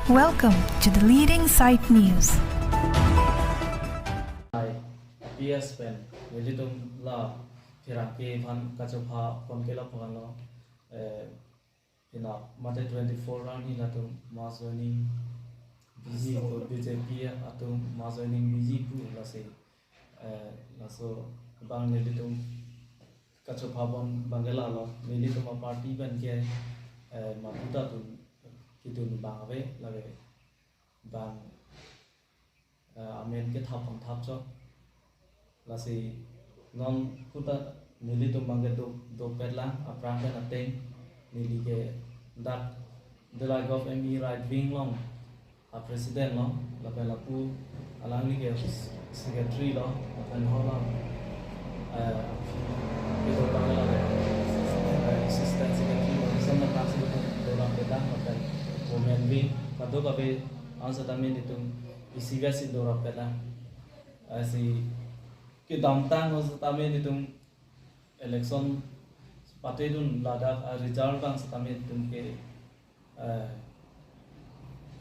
Welcome to the Leading Sight News. PS pen nilitum la pirake van kachopha konkela phangalo pina mate 24 rani latum mazoni busy ko BJP atum mazoni busy pu la se la so bang nilitum kachopha bon bangela lo nilitum party ban ke maputa tu kitun bangave lage bang amen ke thapam thapcho lasi non puta nili tu mangga do perla aprang kan ateng nili ke dat the like of me right wing long a president long la pela pu alang ni ke secretary lo akan hola itu bangla la assistant secretary sama kasih do la peta akan women wing kado kabe ansa tamen itu isiga si do la peta asi कि दामतांग हो सतामे नितुम election party दुन लादाख रिजल्ट बांग सतामे तुम के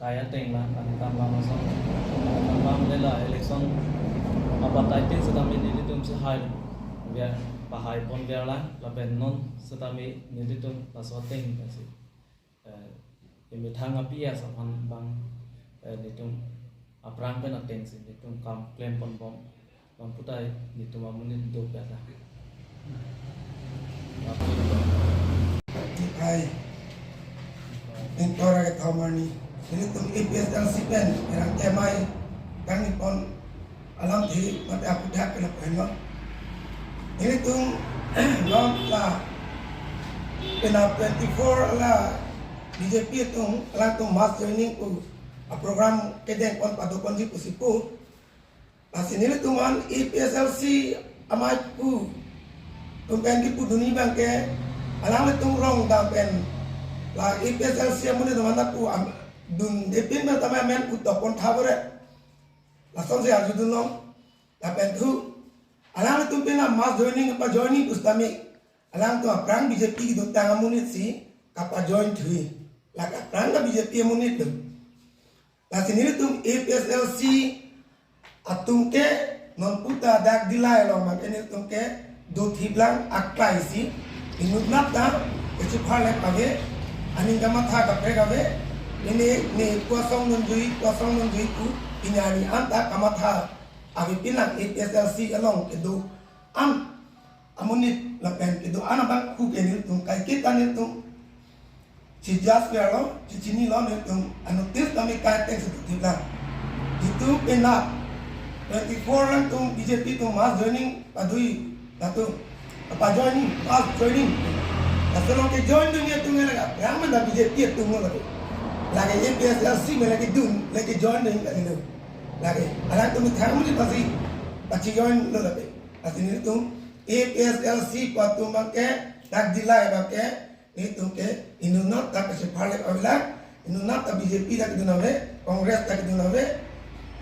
काया टेंगला अनिताम लामसों तमाम लेला इलेक्शन अब टाइटिंग सतामे नितुम से हाई बिया पहाई पन बियाला लाबेन नॉन सतामे नितुम लासोटेंग ऐसे ये मिठांग अपिया समान बांग नितुम अपरांग पे नटेंग से नितुम काम क्लेम पन बम Mamputai itu mamunin do peta. Hai, entora ke thamani. Ini tum IPSLC pen, yang kemai, kami pon alam thi mate aku dah kena penno. Ini tum non la pena 24 la BJP tum la tum mass joining ku program kedeng pon padokon ji pusipu. Asinili tuman IPSLC amai pu tumpen ki pu duni bangke alang tung rong dampen la IPSLC amune damanda pu dun depin ma tama men pu topon thabore la sonse arjudun long dampen tu alang tumpen la mas joining apa joining pustami alang tu aprang BJP ki dotang amune si kapa join thui la aprang ka BJP amune tu la sinili tum IPSLC atungke non puta dak dilai lo makene tungke do thiblang aklai si inut nata kecu phale pave aning gamatha ka pregave ini ni kuasong nun jui ku inyani anta kamatha abi pinak IPSLC along kedu amunit lapen kedu anabang ku kenil tung kai kita ni tung cijas lo cicini lo ni tung anutis kami kai tek setu thiblang itu penak 24 lang tung BJP tung mass joining padui satu apa joining mass joining asalong ke join dunia tung lagi yang mana BJP tung lagi IPSLC lagi dun lagi join dunia lagi alang tung thang mudi pasti join lagi asini tung IPSLC patu make tak dilai make itu ke inunat tak sepale awila inunat BJP tak dunave Kongres tak dunave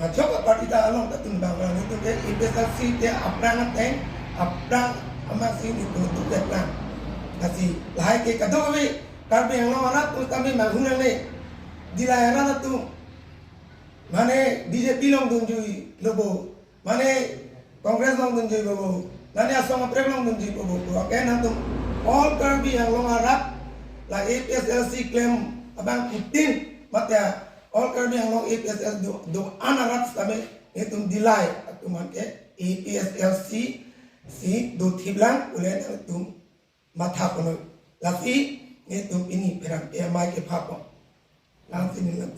Coba parti dah along tak tundang orang itu ke investasi dia aprang teng aprang amasih itu untuk aprang kasih lahai ke kado kami karbe yang lama tu kami manghunang ni di layaran tu mana BJP long tunjui lobo mana Kongres long tunjui lobo mana asam aprang long tunjui lobo oke nanti all karbe yang lama rap lah IPSLC claim abang Putin mata all karbi yang long IPSLC do anarat kami itu dilai atau make IPSLC si do thiblang ulen itu matha kono lasi itu ini perang mai ke phapo langsung ni lang